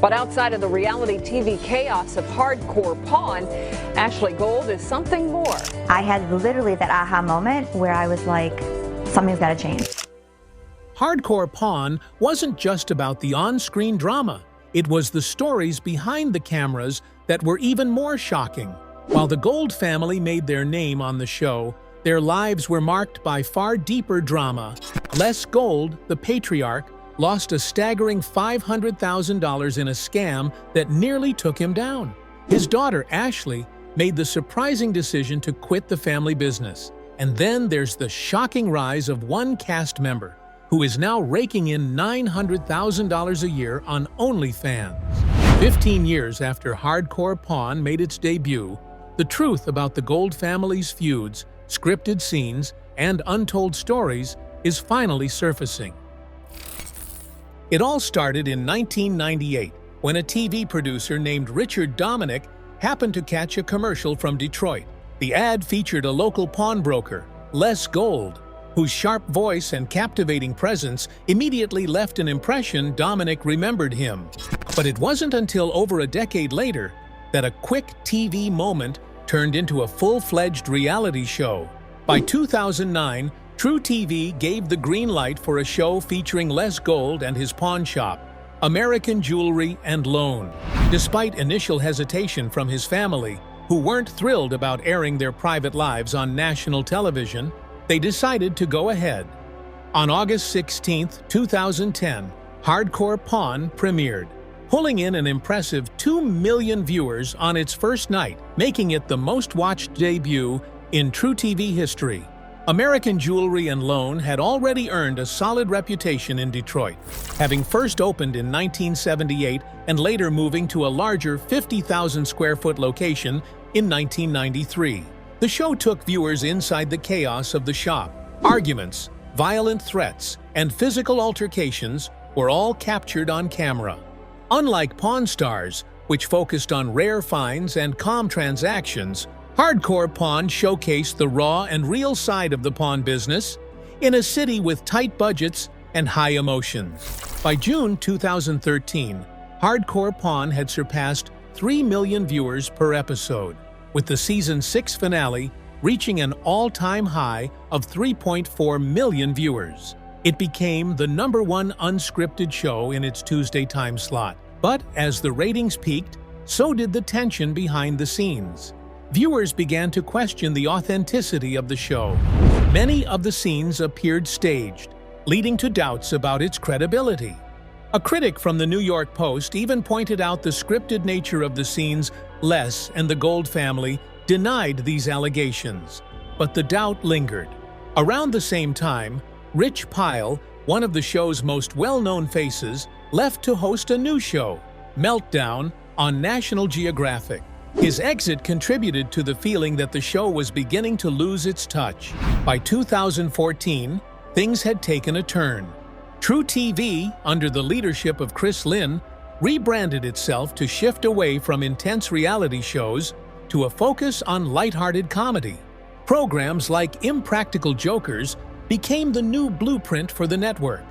But outside of the reality TV chaos of hardcore pawn, Ashley Gold is something more. I had literally that aha moment where I was like, something's got to change. Hardcore pawn wasn't just about the on-screen drama. It was the stories behind the cameras that were even more shocking. While the Gold family made their name on the show, their lives were marked by far deeper drama. Les Gold, the patriarch, lost a staggering $500,000 in a scam that nearly took him down. His daughter, Ashley, made the surprising decision to quit the family business. And then there's the shocking rise of one cast member, who is now raking in $900,000 a year on OnlyFans. 15 years after Hardcore Pawn made its debut, the truth about the Gold family's feuds, scripted scenes, and untold stories is finally surfacing. It all started in 1998, when a TV producer named Richard Dominic happened to catch a commercial from Detroit. The ad featured a local pawnbroker, Les Gold, whose sharp voice and captivating presence immediately left an impression Dominic remembered him. But it wasn't until over a decade later that a quick TV moment turned into a full-fledged reality show. By 2009, truTV gave the green light for a show featuring Les Gold and his pawn shop, American Jewelry and Loan. Despite initial hesitation from his family, who weren't thrilled about airing their private lives on national television, they decided to go ahead. On August 16, 2010, Hardcore Pawn premiered, pulling in an impressive 2 million viewers on its first night, making it the most-watched debut in truTV history. American Jewelry and Loan had already earned a solid reputation in Detroit, having first opened in 1978 and later moving to a larger 50,000-square-foot location in 1993. The show took viewers inside the chaos of the shop. Arguments, violent threats, and physical altercations were all captured on camera. Unlike Pawn Stars, which focused on rare finds and calm transactions, Hardcore Pawn showcased the raw and real side of the pawn business in a city with tight budgets and high emotions. By June 2013, Hardcore Pawn had surpassed 3 million viewers per episode, with the Season 6 finale reaching an all-time high of 3.4 million viewers. It became the #1 unscripted show in its Tuesday time slot. But as the ratings peaked, so did the tension behind the scenes. Viewers began to question the authenticity of the show. Many of the scenes appeared staged, leading to doubts about its credibility. A critic from the New York Post even pointed out the scripted nature of the scenes. Les and the Gold family denied these allegations, but the doubt lingered. Around the same time, Rich Pyle, one of the show's most well-known faces, left to host a new show, Meltdown, on National Geographic. His exit contributed to the feeling that the show was beginning to lose its touch. By 2014, things had taken a turn. truTV, under the leadership of Chris Lynn, rebranded itself to shift away from intense reality shows to a focus on lighthearted comedy. Programs like Impractical Jokers became the new blueprint for the network.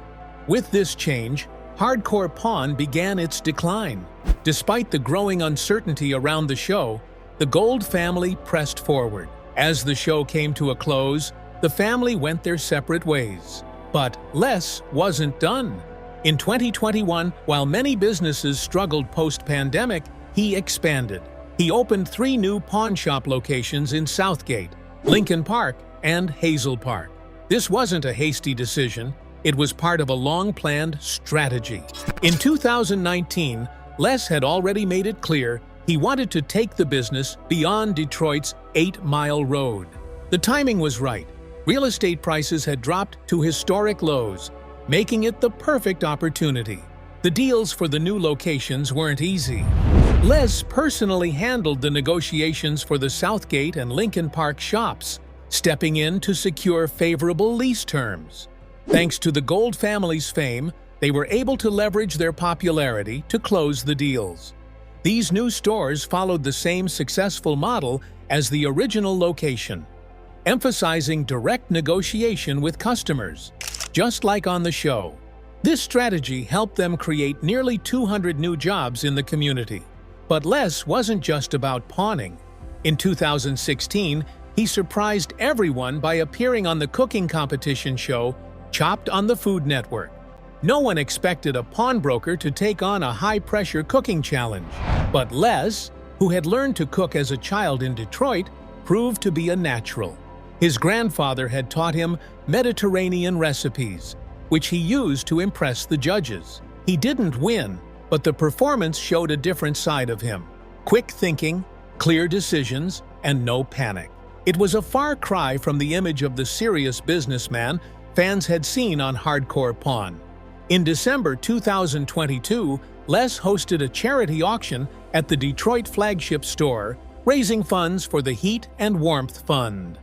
With this change, Hardcore Pawn began its decline. Despite the growing uncertainty around the show, the Gold family pressed forward. As the show came to a close, the family went their separate ways. But Les wasn't done. In 2021, while many businesses struggled post-pandemic, he expanded. He opened 3 new pawn shop locations in Southgate, Lincoln Park, and Hazel Park. This wasn't a hasty decision. It was part of a long-planned strategy. In 2019, Les had already made it clear he wanted to take the business beyond Detroit's 8-mile road. The timing was right. Real estate prices had dropped to historic lows, making it the perfect opportunity. The deals for the new locations weren't easy. Les personally handled the negotiations for the Southgate and Lincoln Park shops, stepping in to secure favorable lease terms. Thanks to the Gold family's fame, they were able to leverage their popularity to close the deals. These new stores followed the same successful model as the original location, emphasizing direct negotiation with customers. Just like on the show, This strategy helped them create nearly 200 new jobs in the community. But Les wasn't just about pawning. In 2016, he surprised everyone by appearing on the cooking competition show Chopped on the Food Network. No one expected a pawnbroker to take on a high-pressure cooking challenge. But Les, who had learned to cook as a child in Detroit, proved to be a natural. His grandfather had taught him Mediterranean recipes, which he used to impress the judges. He didn't win, but the performance showed a different side of him. Quick thinking, clear decisions, and no panic. It was a far cry from the image of the serious businessman fans had seen on Hardcore Pawn. In December 2022, Les hosted a charity auction at the Detroit flagship store, raising funds for the Heat and Warmth Fund.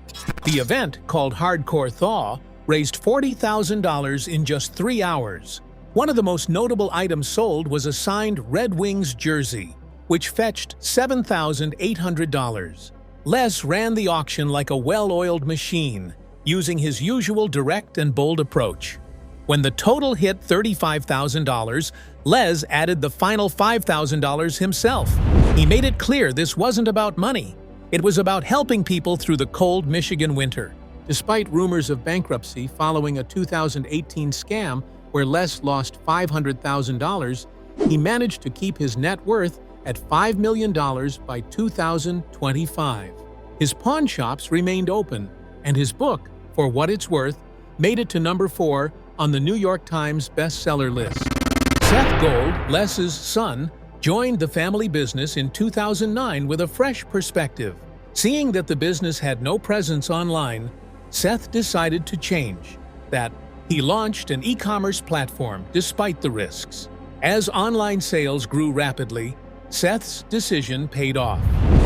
The event, called Hardcore Thaw, raised $40,000 in just 3 hours. One of the most notable items sold was a signed Red Wings jersey, which fetched $7,800. Les ran the auction like a well-oiled machine, using his usual direct and bold approach. When the total hit $35,000, Les added the final $5,000 himself. He made it clear this wasn't about money. It was about helping people through the cold Michigan winter. Despite rumors of bankruptcy following a 2018 scam where Les lost $500,000, he managed to keep his net worth at $5 million by 2025. His pawn shops remained open, and his book, For What It's Worth, made it to number 4 on the New York Times bestseller list. Seth Gold, Les's son, joined the family business in 2009 with a fresh perspective. Seeing that the business had no presence online, Seth decided to change that. He launched an e-commerce platform despite the risks. As online sales grew rapidly, Seth's decision paid off.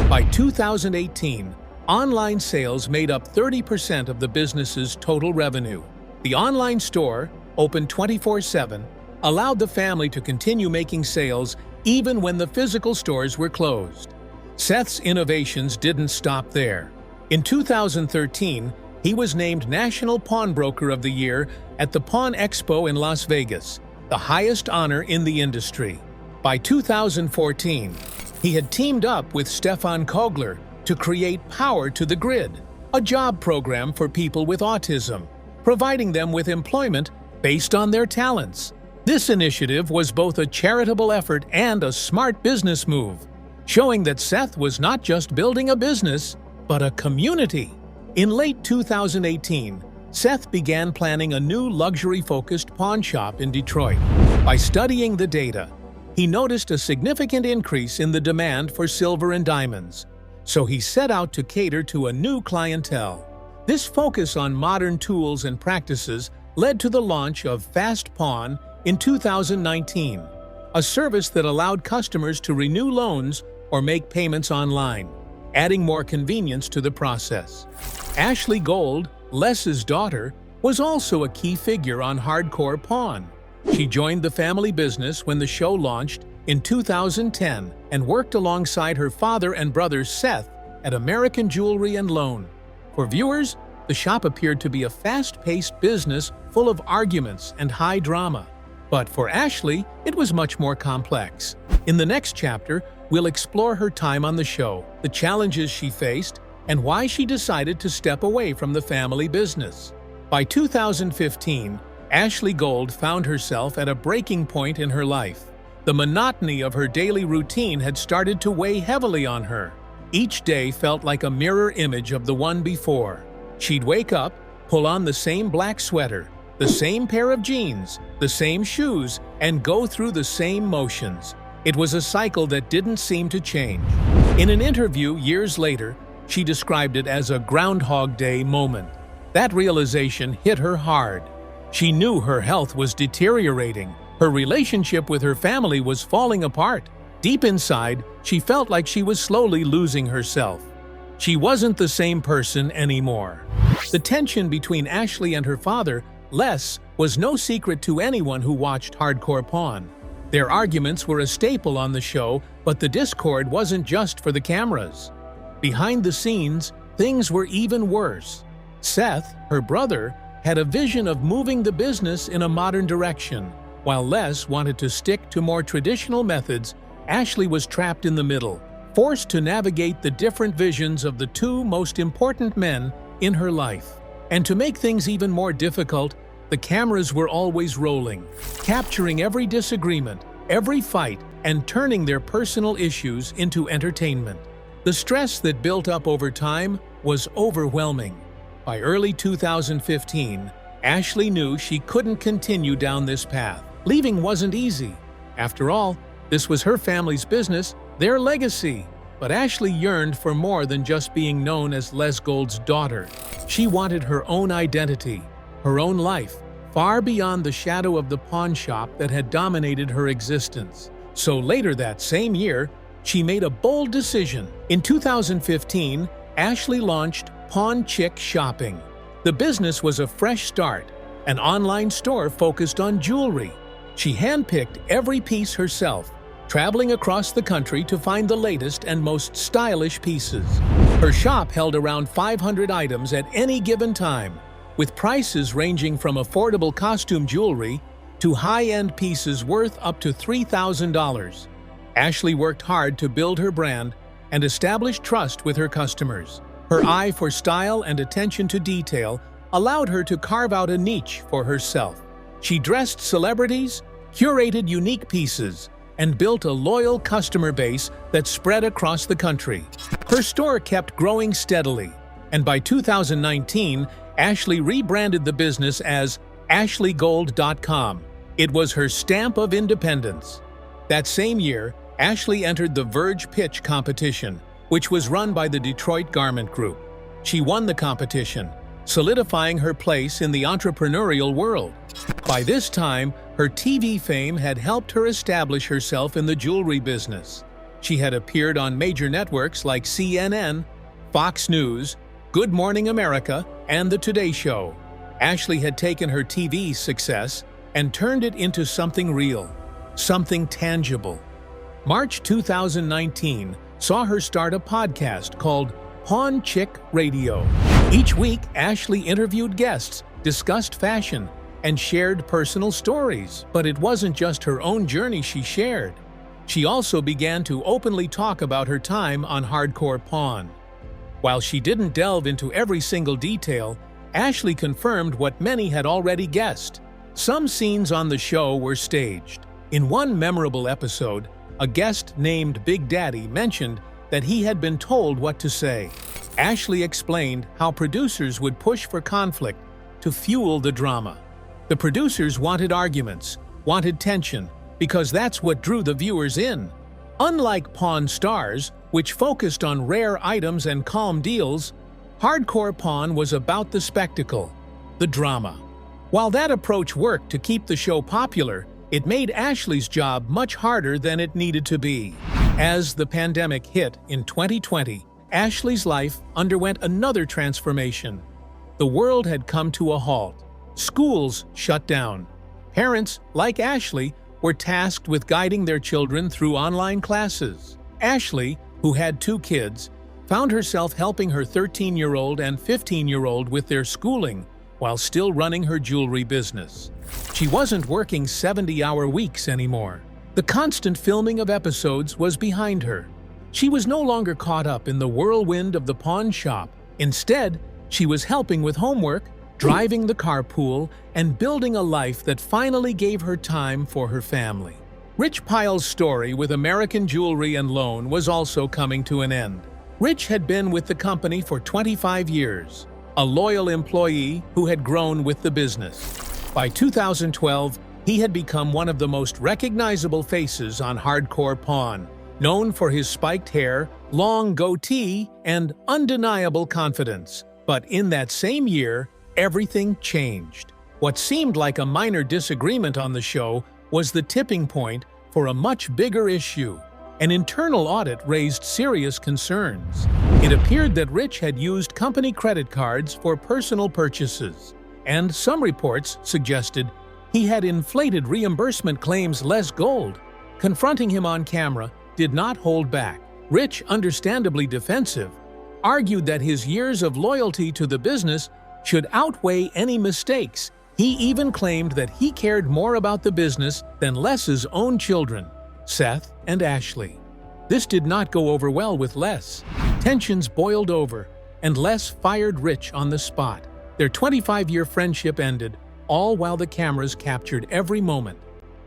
By 2018, online sales made up 30% of the business's total revenue. The online store, open 24/7, allowed the family to continue making sales even when the physical stores were closed. Seth's innovations didn't stop there. In 2013, he was named National Pawnbroker of the Year at the Pawn Expo in Las Vegas, the highest honor in the industry. By 2014, he had teamed up with Stefan Kogler to create Power to the Grid, a job program for people with autism, providing them with employment based on their talents. This initiative was both a charitable effort and a smart business move, showing that Seth was not just building a business, but a community. In late 2018, Seth began planning a new luxury-focused pawn shop in Detroit. By studying the data, he noticed a significant increase in the demand for silver and diamonds, so he set out to cater to a new clientele. This focus on modern tools and practices led to the launch of Fast Pawn in 2019, a service that allowed customers to renew loans or make payments online, adding more convenience to the process. Ashley Gold, Les's daughter, was also a key figure on Hardcore Pawn. She joined the family business when the show launched in 2010 and worked alongside her father and brother Seth at American Jewelry and Loan. For viewers, the shop appeared to be a fast-paced business full of arguments and high drama. But for Ashley, it was much more complex. In the next chapter, we'll explore her time on the show, the challenges she faced, and why she decided to step away from the family business. By 2015, Ashley Gold found herself at a breaking point in her life. The monotony of her daily routine had started to weigh heavily on her. Each day felt like a mirror image of the one before. She'd wake up, pull on the same black sweater, the same pair of jeans, the same shoes, and go through the same motions. It was a cycle that didn't seem to change. In an interview years later, she described it as a Groundhog Day moment. That realization hit her hard. She knew her health was deteriorating. Her relationship with her family was falling apart. Deep inside, she felt like she was slowly losing herself. She wasn't the same person anymore. The tension between Ashley and her father, Les, was no secret to anyone who watched Hardcore Pawn. Their arguments were a staple on the show, but the discord wasn't just for the cameras. Behind the scenes, things were even worse. Seth, her brother, had a vision of moving the business in a modern direction, While Les wanted to stick to more traditional methods, Ashley was trapped in the middle, forced to navigate the different visions of the two most important men in her life. And to make things even more difficult, the cameras were always rolling, capturing every disagreement, every fight, and turning their personal issues into entertainment. The stress that built up over time was overwhelming. By early 2015, Ashley knew she couldn't continue down this path. Leaving wasn't easy. After all, this was her family's business, their legacy. But Ashley yearned for more than just being known as Les Gold's daughter. She wanted her own identity, her own life, far beyond the shadow of the pawn shop that had dominated her existence. So later that same year, she made a bold decision. In 2015, Ashley launched Pawn Chick Shopping. The business was a fresh start, an online store focused on jewelry. She handpicked every piece herself, traveling across the country to find the latest and most stylish pieces. Her shop held around 500 items at any given time, with prices ranging from affordable costume jewelry to high-end pieces worth up to $3,000. Ashley worked hard to build her brand and establish trust with her customers. Her eye for style and attention to detail allowed her to carve out a niche for herself. She dressed celebrities, curated unique pieces, and built a loyal customer base that spread across the country. Her store kept growing steadily, and by 2019, Ashley rebranded the business as ashleygold.com. It was her stamp of independence. That same year, Ashley entered the Verge Pitch competition, which was run by the Detroit Garment Group. She won the competition, solidifying her place in the entrepreneurial world. By this time, her TV fame had helped her establish herself in the jewelry business. She had appeared on major networks like CNN, Fox News, Good Morning America, and The Today Show. Ashley had taken her TV success and turned it into something real, something tangible. March 2019 saw her start a podcast called Pawn Chick Radio. Each week, Ashley interviewed guests, discussed fashion, and shared personal stories. But it wasn't just her own journey she shared. She also began to openly talk about her time on Hardcore Pawn. While she didn't delve into every single detail, Ashley confirmed what many had already guessed. Some scenes on the show were staged. In one memorable episode, a guest named Big Daddy mentioned that he had been told what to say. Ashley explained how producers would push for conflict to fuel the drama. The producers wanted arguments, wanted tension, because that's what drew the viewers in. Unlike Pawn Stars, which focused on rare items and calm deals, Hardcore Pawn was about the spectacle, the drama. While that approach worked to keep the show popular, it made Ashley's job much harder than it needed to be. As the pandemic hit in 2020, Ashley's life underwent another transformation. The world had come to a halt. Schools shut down. Parents, like Ashley, were tasked with guiding their children through online classes. Ashley, who had 2 kids, found herself helping her 13-year-old and 15-year-old with their schooling while still running her jewelry business. She wasn't working 70-hour weeks anymore. The constant filming of episodes was behind her. She was no longer caught up in the whirlwind of the pawn shop. Instead, she was helping with homework, driving the carpool, and building a life that finally gave her time for her family. Rich Pyle's story with American Jewelry and Loan was also coming to an end. Rich had been with the company for 25 years, a loyal employee who had grown with the business. By 2012, he had become one of the most recognizable faces on Hardcore Pawn, known for his spiked hair, long goatee, and undeniable confidence. But in that same year, everything changed. What seemed like a minor disagreement on the show was the tipping point for a much bigger issue. An internal audit raised serious concerns. It appeared that Rich had used company credit cards for personal purchases, and some reports suggested he had inflated reimbursement claims. Les Gold, confronting him on camera, did not hold back. Rich, understandably defensive, argued that his years of loyalty to the business should outweigh any mistakes He even claimed that he cared more about the business than Les's own children, Seth and Ashley. This did not go over well with Les. Tensions boiled over, and Les fired Rich on the spot. Their 25-year friendship ended, all while the cameras captured every moment.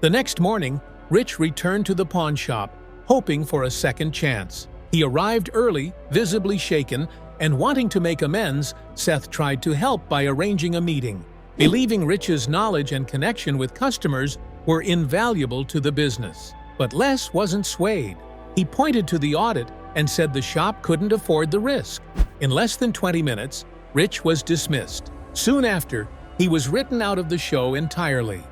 The next morning, Rich returned to the pawn shop, hoping for a second chance. He arrived early, visibly shaken, and wanting to make amends, Seth tried to help by arranging a meeting, believing Rich's knowledge and connection with customers were invaluable to the business. But Les wasn't swayed. He pointed to the audit and said the shop couldn't afford the risk. In less than 20 minutes, Rich was dismissed. Soon after, he was written out of the show entirely.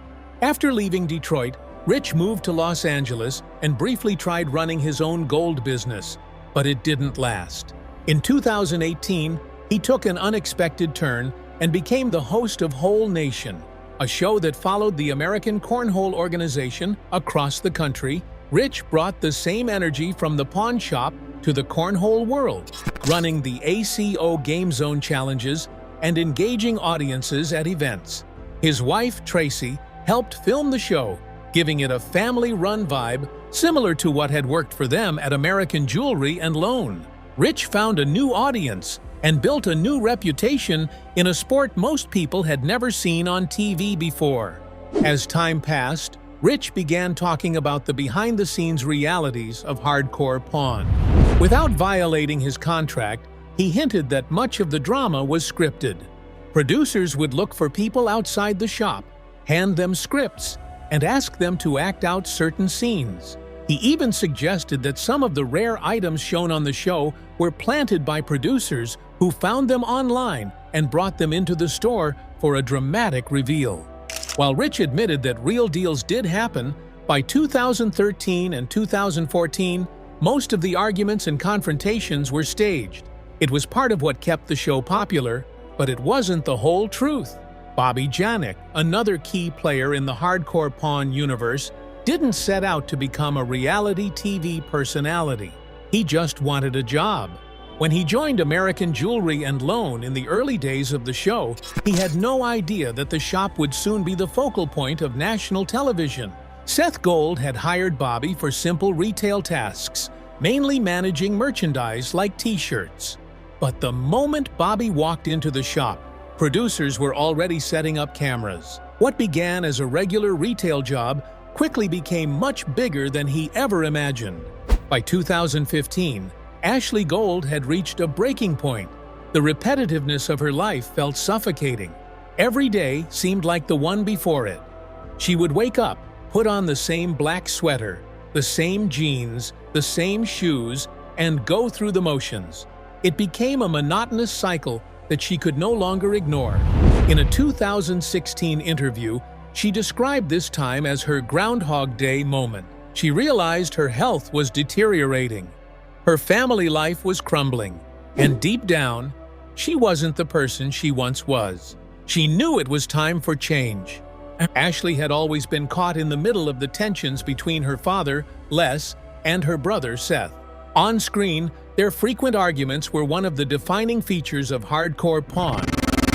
After leaving Detroit, Rich moved to Los Angeles and briefly tried running his own gold business, but it didn't last. In 2018, he took an unexpected turn and became the host of Whole Nation, a show that followed the American Cornhole organization across the country. Rich brought the same energy from the pawn shop to the cornhole world, running the ACO Game Zone challenges and engaging audiences at events. His wife, Tracy, helped film the show, giving it a family-run vibe similar to what had worked for them at American Jewelry and Loan. Rich found a new audience and built a new reputation in a sport most people had never seen on TV before. As time passed, Rich began talking about the behind-the-scenes realities of hardcore pawn. Without violating his contract, he hinted that much of the drama was scripted. Producers would look for people outside the shop, hand them scripts, and ask them to act out certain scenes. He even suggested that some of the rare items shown on the show were planted by producers who found them online and brought them into the store for a dramatic reveal. While Rich admitted that real deals did happen, by 2013 and 2014, most of the arguments and confrontations were staged. It was part of what kept the show popular, but it wasn't the whole truth. Bobby Janik, another key player in the hardcore pawn universe, didn't set out to become a reality TV personality. He just wanted a job. When he joined American Jewelry and Loan in the early days of the show, he had no idea that the shop would soon be the focal point of national television. Seth Gold had hired Bobby for simple retail tasks, mainly managing merchandise like t-shirts. But the moment Bobby walked into the shop, producers were already setting up cameras. What began as a regular retail job quickly became much bigger than he ever imagined. By 2015, Ashley Gold had reached a breaking point. The repetitiveness of her life felt suffocating. Every day seemed like the one before it. She would wake up, put on the same black sweater, the same jeans, the same shoes, and go through the motions. It became a monotonous cycle that she could no longer ignore. In a 2016 interview, she described this time as her Groundhog Day moment. She realized her health was deteriorating. Her family life was crumbling, and deep down, she wasn't the person she once was. She knew it was time for change. Ashley had always been caught in the middle of the tensions between her father, Les, and her brother, Seth. On screen, their frequent arguments were one of the defining features of hardcore pawn.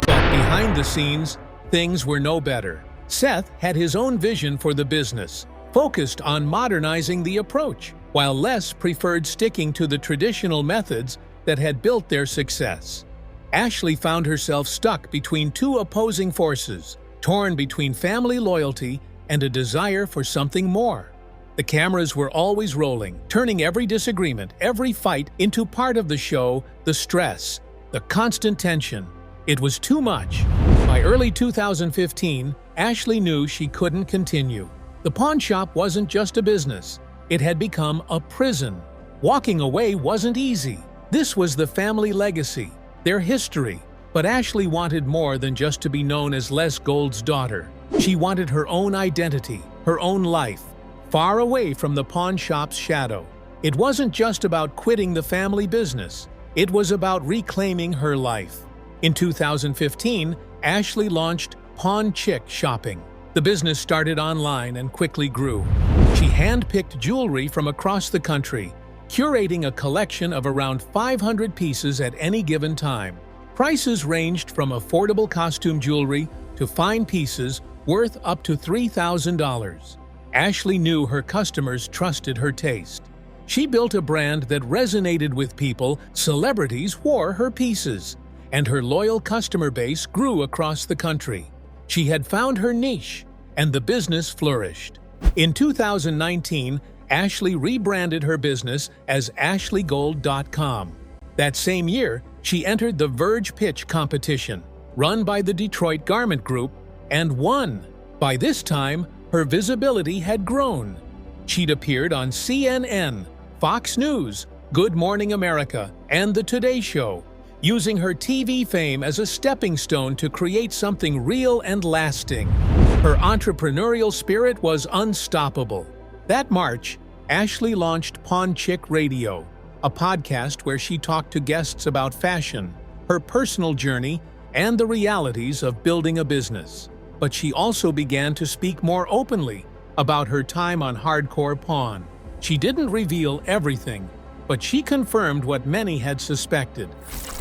But behind the scenes, things were no better. Seth had his own vision for the business, focused on modernizing the approach, while Les preferred sticking to the traditional methods that had built their success. Ashley found herself stuck between two opposing forces, torn between family loyalty and a desire for something more. The cameras were always rolling, turning every disagreement, every fight into part of the show, the stress, the constant tension. It was too much. By early 2015, Ashley knew she couldn't continue. The pawn shop wasn't just a business. It had become a prison. Walking away wasn't easy. This was the family legacy, their history. But Ashley wanted more than just to be known as Les Gold's daughter. She wanted her own identity, her own life, far away from the pawn shop's shadow. It wasn't just about quitting the family business. It was about reclaiming her life. In 2015, Ashley launched Pawn Chick Shopping. The business started online and quickly grew. She handpicked jewelry from across the country, curating a collection of around 500 pieces at any given time. Prices ranged from affordable costume jewelry to fine pieces worth up to $3,000. Ashley knew her customers trusted her taste. She built a brand that resonated with people. Celebrities wore her pieces, and her loyal customer base grew across the country. She had found her niche, and the business flourished. In 2019, Ashley rebranded her business as ashleygold.com. That same year, she entered the Verge Pitch competition, run by the Detroit Garment Group, and won. By this time, her visibility had grown. She'd appeared on CNN, Fox News, Good Morning America, and The Today Show, using her TV fame as a stepping stone to create something real and lasting. Her entrepreneurial spirit was unstoppable. That March, Ashley launched Pawn Chick Radio, a podcast where she talked to guests about fashion, her personal journey, and the realities of building a business. But she also began to speak more openly about her time on Hardcore Pawn. She didn't reveal everything, but she confirmed what many had suspected.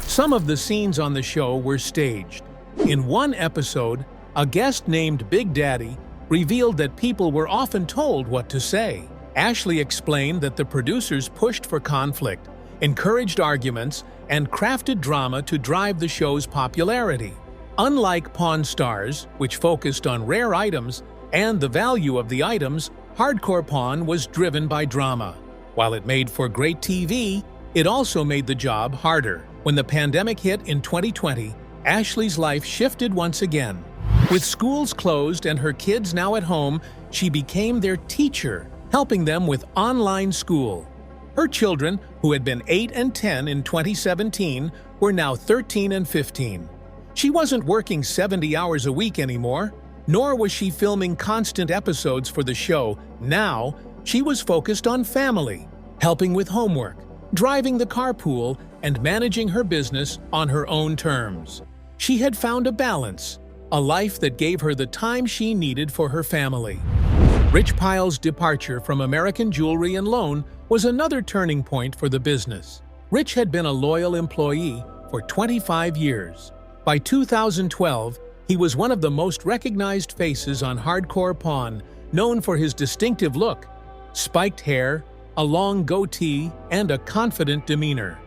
Some of the scenes on the show were staged. In one episode, a guest named Big Daddy revealed that people were often told what to say. Ashley explained that the producers pushed for conflict, encouraged arguments, and crafted drama to drive the show's popularity. Unlike Pawn Stars, which focused on rare items and the value of the items, Hardcore Pawn was driven by drama. While it made for great TV, it also made the job harder. When the pandemic hit in 2020, Ashley's life shifted once again. With schools closed and her kids now at home, she became their teacher, helping them with online school. Her children, who had been 8 and 10 in 2017, were now 13 and 15. She wasn't working 70 hours a week anymore, nor was she filming constant episodes for the show. Now, she was focused on family, helping with homework, driving the carpool, and managing her business on her own terms. She had found a balance, a life that gave her the time she needed for her family. Rich Pyle's departure from American Jewelry and Loan was another turning point for the business. Rich had been a loyal employee for 25 years. By 2012, he was one of the most recognized faces on Hardcore Pawn, known for his distinctive look, spiked hair, a long goatee, and a confident demeanor.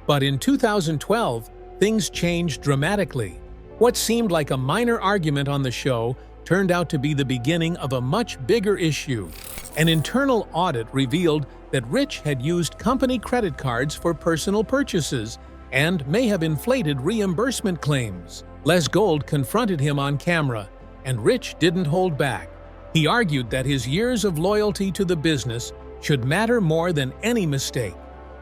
But in 2012, things changed dramatically. What seemed like a minor argument on the show turned out to be the beginning of a much bigger issue. An internal audit revealed that Rich had used company credit cards for personal purchases and may have inflated reimbursement claims. Les Gold confronted him on camera, and Rich didn't hold back. He argued that his years of loyalty to the business should matter more than any mistake.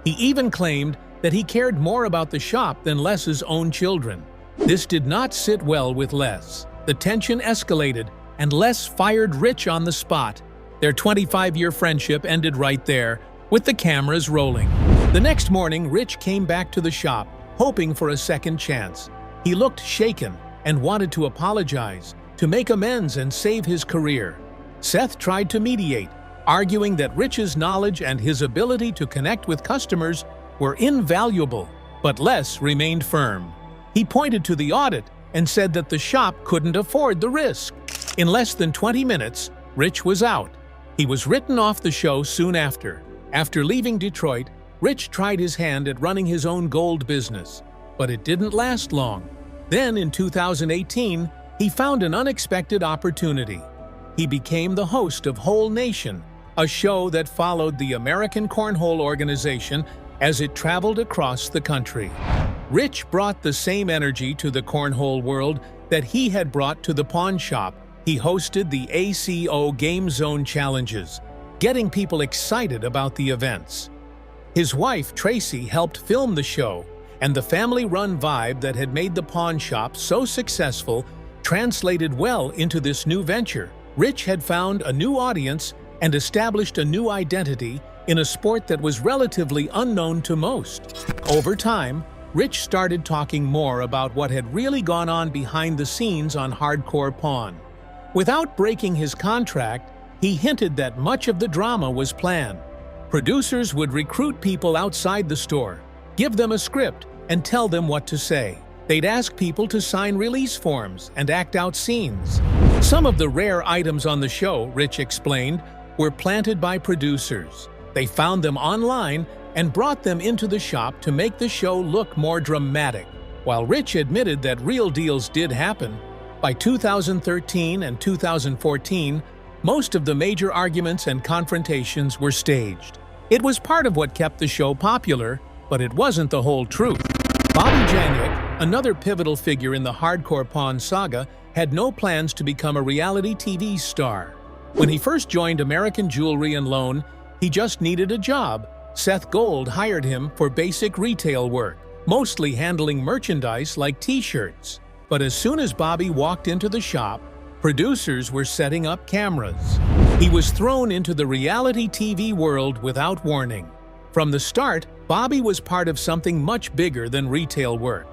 He even claimed that he cared more about the shop than Les's own children. This did not sit well with Les. The tension escalated, and Les fired Rich on the spot. Their 25-year friendship ended right there, with the cameras rolling. The next morning, Rich came back to the shop, hoping for a second chance. He looked shaken and wanted to apologize, to make amends and save his career. Seth tried to mediate, arguing that Rich's knowledge and his ability to connect with customers were invaluable, but Les remained firm. He pointed to the audit and said that the shop couldn't afford the risk. In less than 20 minutes, Rich was out. He was written off the show soon after. After leaving Detroit, Rich tried his hand at running his own gold business, but it didn't last long. Then, in 2018, he found an unexpected opportunity. He became the host of Whole Nation, a show that followed the American Cornhole organization as it traveled across the country. Rich brought the same energy to the cornhole world that he had brought to the pawn shop. He hosted the ACO Game Zone Challenges, getting people excited about the events. His wife, Tracy, helped film the show, and the family-run vibe that had made the pawn shop so successful translated well into this new venture. Rich had found a new audience and established a new identity in a sport that was relatively unknown to most. Over time, Rich started talking more about what had really gone on behind the scenes on Hardcore Pawn. Without breaking his contract, he hinted that much of the drama was planned. Producers would recruit people outside the store, give them a script, and tell them what to say. They'd ask people to sign release forms and act out scenes. Some of the rare items on the show, Rich explained, were planted by producers. They found them online and brought them into the shop to make the show look more dramatic. While Rich admitted that real deals did happen, by 2013 and 2014, most of the major arguments and confrontations were staged. It was part of what kept the show popular, but it wasn't the whole truth. Bobby Janiak, another pivotal figure in the hardcore pawn saga, had no plans to become a reality TV star. When he first joined American Jewelry and Loan, he just needed a job. Seth Gold hired him for basic retail work, mostly handling merchandise like t-shirts. But as soon as Bobby walked into the shop, producers were setting up cameras. He was thrown into the reality TV world without warning. From the start, Bobby was part of something much bigger than retail work.